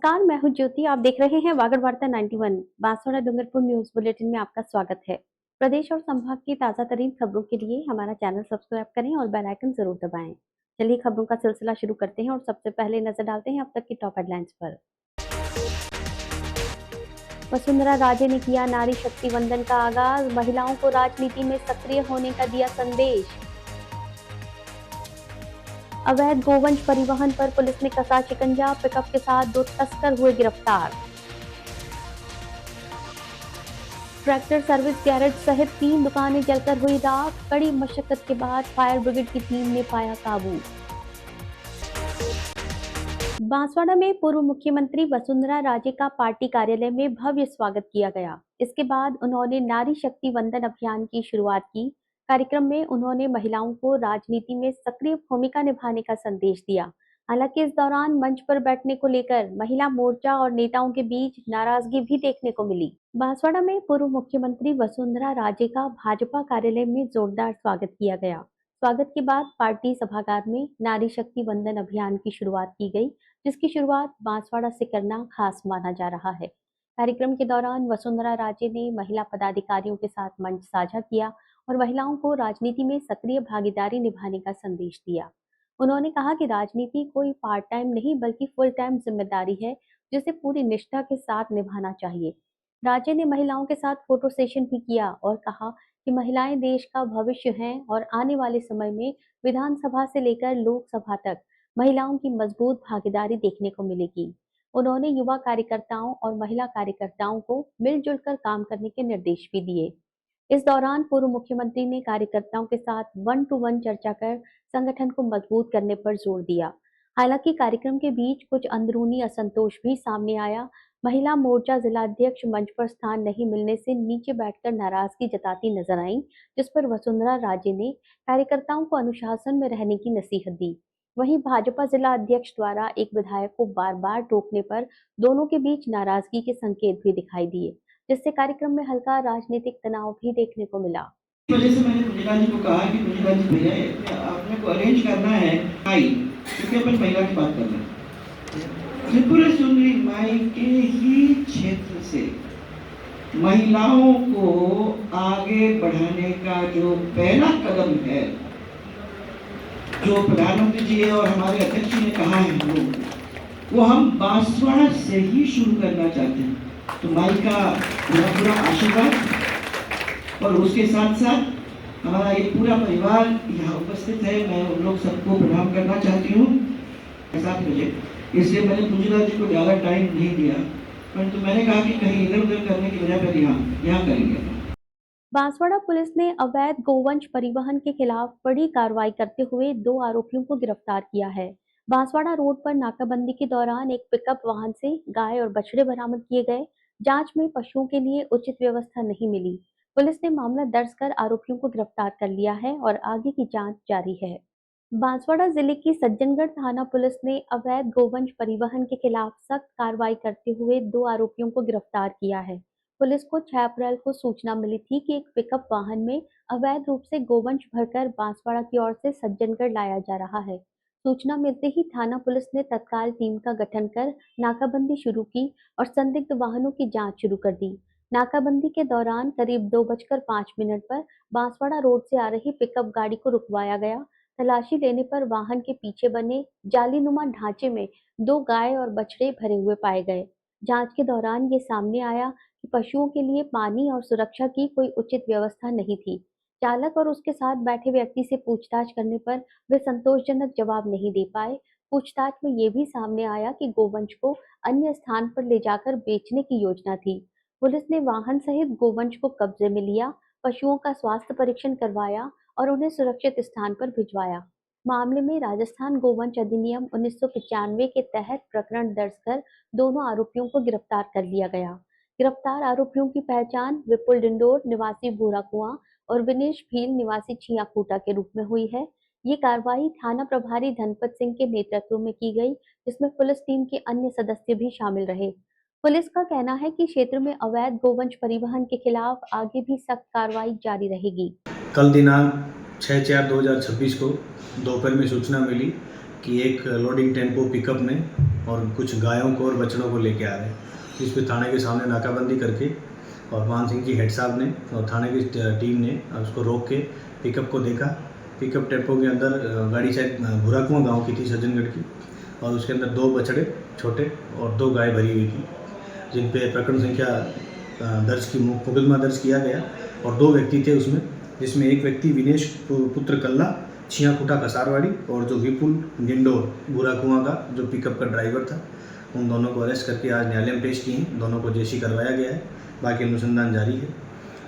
नमस्कार, मैं हूँ ज्योति। आप देख रहे हैं वागड़ वार्ता 91 बांसवाड़ा डूंगरपुर न्यूज बुलेटिन में आपका स्वागत है। प्रदेश और संभाग की ताजा तरीन खबरों के लिए हमारा चैनल सब्सक्राइब करें और बेल आइकन जरूर दबाएं। चलिए खबरों का सिलसिला शुरू करते हैं और सबसे पहले नजर डालते हैं अब तक की टॉप हेडलाइंस पर। वसुंधरा राजे ने किया नारी शक्ति वंदन का आगाज, महिलाओं को राजनीति में सक्रिय होने का दिया संदेश। अवैध गोवंश परिवहन पर पुलिस ने कसा शिकंजा, पिकअप के साथ 2 तस्कर हुए गिरफ्तार। ट्रैक्टर सर्विस गैरेज सहित 3 दुकानें जलकर हुई राख, कड़ी मशक्कत के बाद फायर ब्रिगेड की टीम ने पाया काबू। बांसवाड़ा में पूर्व मुख्यमंत्री वसुंधरा राजे का पार्टी कार्यालय में भव्य स्वागत किया गया। इसके बाद उन्होंने नारी शक्ति वंदन अभियान की शुरुआत की। कार्यक्रम में उन्होंने महिलाओं को राजनीति में सक्रिय भूमिका निभाने का संदेश दिया। हालांकि इस दौरान मंच पर बैठने को लेकर महिला मोर्चा और नेताओं के बीच नाराजगी भी देखने को मिली। बांसवाड़ा में पूर्व मुख्यमंत्री वसुंधरा राजे का भाजपा कार्यालय में जोरदार स्वागत किया गया। स्वागत के बाद पार्टी सभागार में नारी शक्ति वंदन अभियान की शुरुआत की गई, जिसकी शुरुआत बांसवाड़ा से करना खास माना जा रहा है। कार्यक्रम के दौरान वसुंधरा राजे ने महिला पदाधिकारियों के साथ मंच साझा किया और महिलाओं को राजनीति में सक्रिय भागीदारी निभाने का संदेश दिया। उन्होंने कहा कि राजनीति कोई पार्ट टाइम नहीं बल्कि फुल टाइम जिम्मेदारी है, जिसे पूरी निष्ठा के साथ निभाना चाहिए। राजे ने महिलाओं के साथ फोटो सेशन भी किया और कहा कि महिलाएं देश का भविष्य हैं और आने वाले समय में विधानसभा से लेकर लोकसभा तक महिलाओं की मजबूत भागीदारी देखने को मिलेगी। उन्होंने युवा कार्यकर्ताओं और महिला कार्यकर्ताओं को मिलजुल कर काम करने के निर्देश भी दिए। इस दौरान पूर्व मुख्यमंत्री ने कार्यकर्ताओं के साथ 1-to-1 चर्चा कर संगठन को मजबूत करने पर जोर दिया। हालांकि कार्यक्रम के बीच कुछ अंदरूनी असंतोष भी सामने आया। महिला मोर्चा जिलाध्यक्ष मंच पर स्थान नहीं मिलने से नीचे बैठकर नाराजगी जताती नजर आईं, जिस पर वसुंधरा राजे ने कार्यकर्ताओं को अनुशासन में रहने की नसीहत दी। वहीं भाजपा जिला अध्यक्ष द्वारा एक विधायक को बार-बार टोकने पर दोनों के बीच नाराजगी के संकेत भी दिखाई दिए, जिससे कार्यक्रम में हल्का राजनीतिक तनाव भी देखने को मिला। वजह से मैंने पूजिका जी को कहा कि पूजिका जी भैया आपने को अरेंज करना है आई, क्योंकि अपन महिला की बात कर रहे हैं। त्रिपुरा सुंदरी माई के ही क्षेत्र से महिलाओं को आगे बढ़ाने का जो पहला कदम है, जो प्रधानमंत्री जी और हमारे अध्यक्ष जी ने कहा है, वो हम बांसवाड़ा से ही शुरू करना चाहते हैं। तो माई का पूरा आशीर्वाद और उसके साथ साथ हमारा ये पूरा परिवार यहाँ उपस्थित है। मैं उन लोग सबको प्रणाम करना चाहती हूँ 7 बजे, इसलिए मैंने पूजिका जी को ज़्यादा टाइम नहीं दिया, परंतु मैंने कहा कि कहीं इधर उधर करने की वजह पर यहाँ करेंगे। बांसवाड़ा पुलिस ने अवैध गोवंश परिवहन के खिलाफ बड़ी कार्रवाई करते हुए 2 आरोपियों को गिरफ्तार किया है। बांसवाड़ा रोड पर नाकाबंदी के दौरान एक पिकअप वाहन से गाय और बछड़े बरामद किए गए। जांच में पशुओं के लिए उचित व्यवस्था नहीं मिली। पुलिस ने मामला दर्ज कर आरोपियों को गिरफ्तार कर लिया है और आगे की जांच जारी है। बांसवाड़ा जिले की सज्जनगढ़ थाना पुलिस ने अवैध गोवंश परिवहन के खिलाफ सख्त कार्रवाई करते हुए 2 आरोपियों को गिरफ्तार किया है। पुलिस को 6 अप्रैल को सूचना मिली थी कि एक पिकअप वाहन में अवैध रूप से गोवंश भरकर बांसवाड़ा की ओर से सज्जनगढ़ लाया जा रहा है। सूचना मिलते ही थाना पुलिस ने तत्काल टीम का गठन कर नाकाबंदी शुरू की और संदिग्ध वाहनों की जांच शुरू कर दी। नाकाबंदी के दौरान करीब 2:05 पर बांसवाड़ा रोड से आ रही पिकअप गाड़ी को रुकवाया गया। तलाशी लेने पर वाहन के पीछे बने जालीनुमा ढांचे में 2 गाय और बछड़े भरे हुए पाए गए। जांच के दौरान ये सामने आया कि पशुओं के लिए पानी और सुरक्षा की कोई उचित व्यवस्था नहीं थी। चालक और उसके साथ बैठे व्यक्ति से पूछताछ करने पर वे संतोषजनक जवाब नहीं दे पाए। पूछताछ में ये भी सामने आया कि गोवंश को अन्य स्थान पर ले जाकर बेचने की योजना थी। पुलिस ने वाहन सहित गोवंश को कब्जे में लिया, पशुओं का स्वास्थ्य परीक्षण करवाया और उन्हें सुरक्षित स्थान पर भिजवाया। मामले में राजस्थान गोवंश अधिनियम 1995 के तहत प्रकरण दर्ज कर दोनों आरोपियों को गिरफ्तार कर लिया गया। गिरफ्तार आरोपियों की पहचान विपुल डिंडोर निवासी भूरा कुआं और विनेश भील निवासी छियाकूटा के रूप में हुई है। ये कार्रवाई थाना प्रभारी धनपत सिंह के नेतृत्व में की गई, जिसमें पुलिस टीम के अन्य सदस्य भी शामिल रहे। पुलिस का कहना है कि क्षेत्र में अवैध गोवंश परिवहन के खिलाफ आगे भी सख्त कार्रवाई जारी रहेगी। कल दिनांक 6/4/2026 को दोपहर में सूचना मिली कि एक लोडिंग टेम्पो पिकअप में और कुछ गायों को और बछड़ों को लेके आ रहे। इस पे थाने के सामने नाकाबंदी करके और मान सिंह जी हेड साहब ने और थाने की टीम ने उसको रोक के पिकअप को देखा। पिकअप टेम्पो के अंदर गाड़ी शायद भूराकुआं गाँव की थी, सज्जनगढ़ की, और उसके अंदर 2 बछड़े छोटे और 2 गाय भरी हुई थी, जिन पे प्रकरण संख्या मुकदमा दर्ज किया गया। और 2 व्यक्ति थे उसमें, जिसमें एक व्यक्ति विनेश पुत्र कल्ला छियाकुटा कसारवाड़ी और जो विपुल गिंडोर भूराकुआं का जो पिकअप का ड्राइवर था, उन दोनों को अरेस्ट करके आज न्यायालय में पेश किए हैं। दोनों को जेशी करवाया गया है, बाकी अनुसंधान जारी है।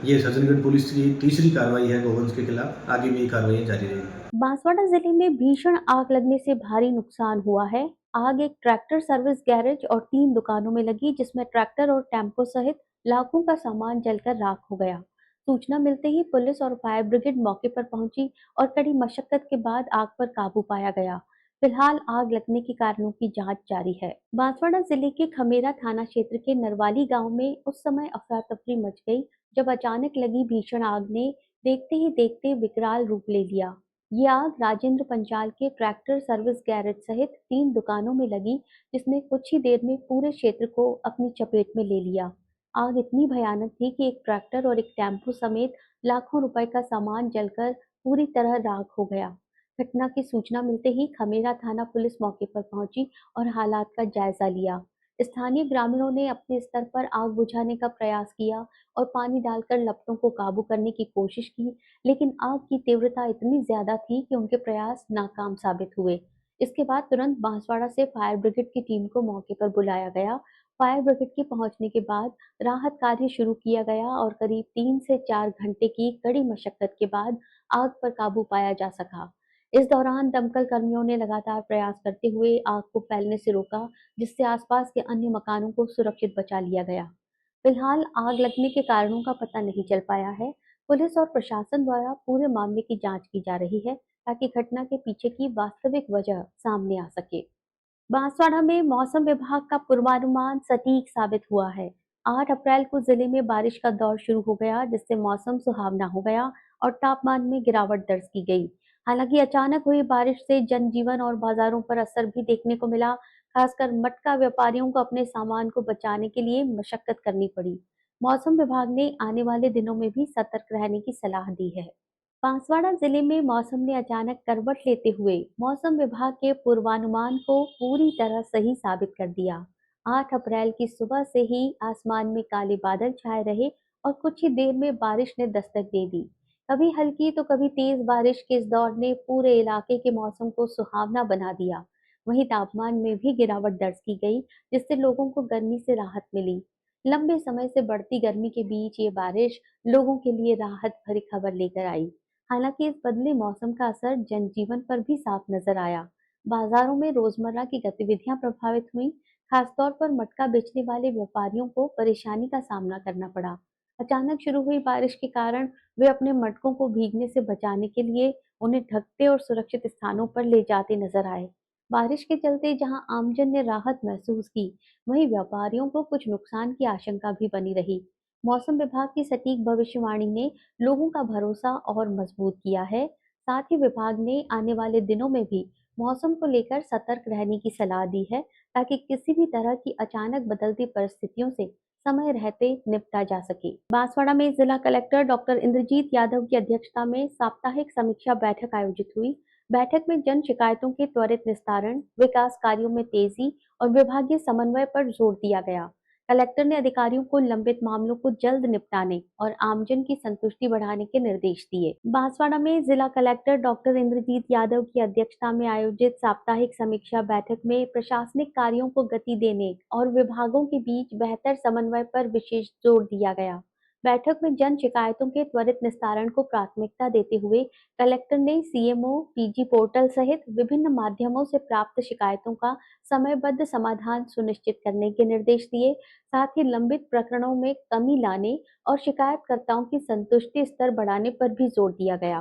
ये सज्जनगढ़ पुलिस की तीसरी कार्रवाई है गोवंश के खिलाफ, आगे भी कार्रवाई जारी रहेगी। बांसवाड़ा जिले में भीषण आग लगने से भारी नुकसान हुआ है। आग एक ट्रैक्टर सर्विस गैरेज और 3 दुकानों में लगी, जिसमें ट्रैक्टर और टेम्पो सहित लाखों का सामान जलकर राख हो गया। सूचना मिलते ही पुलिस और फायर ब्रिगेड मौके पर पहुंची और कड़ी मशक्कत के बाद आग पर काबू पाया गया। फिलहाल आग लगने के कारणों की जांच जारी है। बांसवाड़ा जिले के खमेरा थाना क्षेत्र के नरवाली गांव में उस समय अफरा तफरी मच गई जब अचानक लगी भीषण आग ने देखते ही देखते विकराल रूप ले लिया। ये आग राजेंद्र पंचाल के ट्रैक्टर सर्विस गैरेज सहित 3 दुकानों में लगी, जिसने कुछ ही देर में पूरे क्षेत्र को अपनी चपेट में ले लिया। आग इतनी भयानक थी कि एक ट्रैक्टर और एक टेम्पो समेत लाखों रुपए का सामान जलकर पूरी तरह राख हो गया। घटना की सूचना मिलते ही खमेरा थाना पुलिस मौके पर पहुंची और हालात का जायजा लिया। स्थानीय ग्रामीणों ने अपने स्तर पर आग बुझाने का प्रयास किया और पानी डालकर लपटों को काबू करने की कोशिश की, लेकिन आग की तीव्रता इतनी ज्यादा थी कि उनके प्रयास नाकाम साबित हुए। इसके बाद तुरंत बांसवाड़ा से फायर ब्रिगेड की टीम को मौके पर बुलाया गया। फायर ब्रिगेड के पहुंचने के बाद राहत कार्य शुरू किया गया और करीब 3 से 4 घंटे की कड़ी मशक्कत के बाद आग पर काबू पाया जा सका। इस दौरान दमकल कर्मियों ने लगातार प्रयास करते हुए आग को फैलने से रोका, जिससे आसपास के अन्य मकानों को सुरक्षित बचा लिया गया। फिलहाल आग लगने के कारणों का पता नहीं चल पाया है। पुलिस और प्रशासन द्वारा पूरे मामले की जांच की जा रही है, ताकि घटना के पीछे की वास्तविक वजह सामने आ सके। बांसवाड़ा में मौसम विभाग का पूर्वानुमान सटीक साबित हुआ है। 8 अप्रैल को जिले में बारिश का दौर शुरू हो गया, जिससे मौसम सुहावना हो गया और तापमान में गिरावट दर्ज की गई। हालांकि अचानक हुई बारिश से जनजीवन और बाजारों पर असर भी देखने को मिला। खासकर मटका व्यापारियों को अपने सामान को बचाने के लिए मशक्कत करनी पड़ी। मौसम विभाग ने आने वाले दिनों में भी सतर्क रहने की सलाह दी है। बांसवाड़ा जिले में मौसम ने अचानक करवट लेते हुए मौसम विभाग के पूर्वानुमान को पूरी तरह सही साबित कर दिया। 8 अप्रैल की सुबह से ही आसमान में काले बादल छाए रहे और कुछ ही देर में बारिश ने दस्तक दे दी। कभी हल्की तो कभी तेज बारिश के इस दौर ने पूरे इलाके के मौसम को सुहावना बना दिया। वहीं तापमान में भी गिरावट दर्ज की गई, जिससे लोगों को गर्मी से राहत मिली। लंबे समय से बढ़ती गर्मी के बीच ये बारिश लोगों के लिए राहत भरी खबर लेकर आई। हालांकि इस बदले मौसम का असर जनजीवन पर भी साफ नजर आया। बाजारों में रोजमर्रा की गतिविधियां प्रभावित हुई। खासतौर पर मटका बेचने वाले व्यापारियों को परेशानी का सामना करना पड़ा। अचानक शुरू हुई बारिश के कारण वे अपने मटकों को भीगने से बचाने के लिए उन्हें ढकते और सुरक्षित स्थानों पर ले जाते नजर आए। बारिश के चलते जहां आमजन ने राहत महसूस की, वहीं व्यापारियों को कुछ नुकसान की आशंका भी बनी रही। मौसम विभाग की सटीक भविष्यवाणी ने लोगों का भरोसा और मजबूत किया है। साथ ही विभाग ने आने वाले दिनों में भी मौसम को लेकर सतर्क रहने की सलाह दी है, ताकि किसी भी तरह की अचानक बदलती परिस्थितियों से समय रहते निपटा जा सके। बांसवाड़ा में जिला कलेक्टर डॉक्टर इंद्रजीत यादव की अध्यक्षता में साप्ताहिक समीक्षा बैठक आयोजित हुई। बैठक में जन शिकायतों के त्वरित निस्तारण, विकास कार्यों में तेजी और विभागीय समन्वय पर जोर दिया गया। कलेक्टर ने अधिकारियों को लंबित मामलों को जल्द निपटाने और आमजन की संतुष्टि बढ़ाने के निर्देश दिए। बांसवाड़ा में जिला कलेक्टर डॉक्टर इंद्रजीत यादव की अध्यक्षता में आयोजित साप्ताहिक समीक्षा बैठक में प्रशासनिक कार्यों को गति देने और विभागों के बीच बेहतर समन्वय पर विशेष जोर दिया गया। बैठक में जन शिकायतों के त्वरित निस्तारण को प्राथमिकता देते हुए कलेक्टर ने सीएमओ, पीजी पोर्टल सहित विभिन्न माध्यमों से प्राप्त शिकायतों का समयबद्ध समाधान सुनिश्चित करने के निर्देश दिए। साथ ही लंबित प्रकरणों में कमी लाने और शिकायतकर्ताओं की संतुष्टि स्तर बढ़ाने पर भी जोर दिया गया।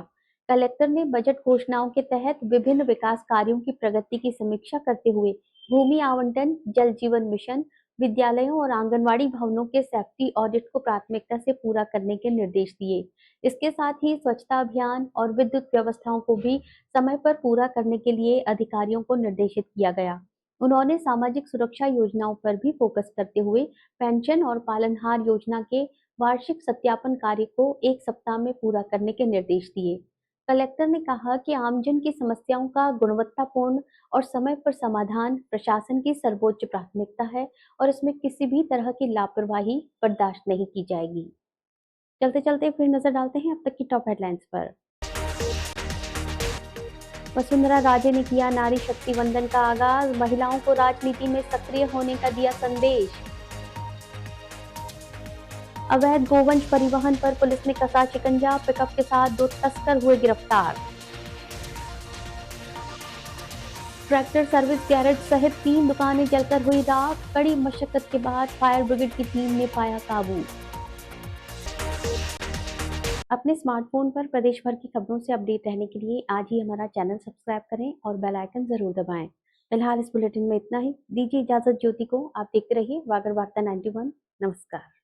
कलेक्टर ने बजट घोषणाओं के तहत विभिन्न विकास कार्यों की प्रगति की समीक्षा करते हुए भूमि आवंटन, जल जीवन मिशन, विद्यालयों और आंगनवाड़ी भवनों के सेफ्टी ऑडिट को प्राथमिकता से पूरा करने के निर्देश दिए। इसके साथ ही स्वच्छता अभियान और विद्युत व्यवस्थाओं को भी समय पर पूरा करने के लिए अधिकारियों को निर्देशित किया गया। उन्होंने सामाजिक सुरक्षा योजनाओं पर भी फोकस करते हुए पेंशन और पालनहार योजना के वार्षिक सत्यापन कार्य को 1 सप्ताह में पूरा करने के निर्देश दिए। कलेक्टर ने कहा कि आमजन की समस्याओं का गुणवत्तापूर्ण और समय पर समाधान प्रशासन की सर्वोच्च प्राथमिकता है और इसमें किसी भी तरह की लापरवाही बर्दाश्त नहीं की जाएगी। चलते चलते फिर नजर डालते हैं अब तक की टॉप हेडलाइंस पर। वसुंधरा राजे ने किया नारी शक्ति वंदन का आगाज, महिलाओं को राजनीति में सक्रिय होने का दिया संदेश। अवैध गोवंश परिवहन पर पुलिस ने कसा शिकंजा, पिकअप के साथ 2 तस्कर हुए गिरफ्तार। ट्रैक्टर सर्विस गैरेज सहित 3 दुकानें जलकर हुई राख, कड़ी मशक्कत के बाद फायर ब्रिगेड की टीम ने पाया काबू। अपने स्मार्टफोन पर प्रदेश भर की खबरों से अपडेट रहने के लिए आज ही हमारा चैनल सब्सक्राइब करें और बेल आइकन जरूर दबाएं। फिलहाल इस बुलेटिन में इतना ही। दीजिए इजाजत ज्योति को। आप देखते रहिए वागर वार्ता 91। नमस्कार।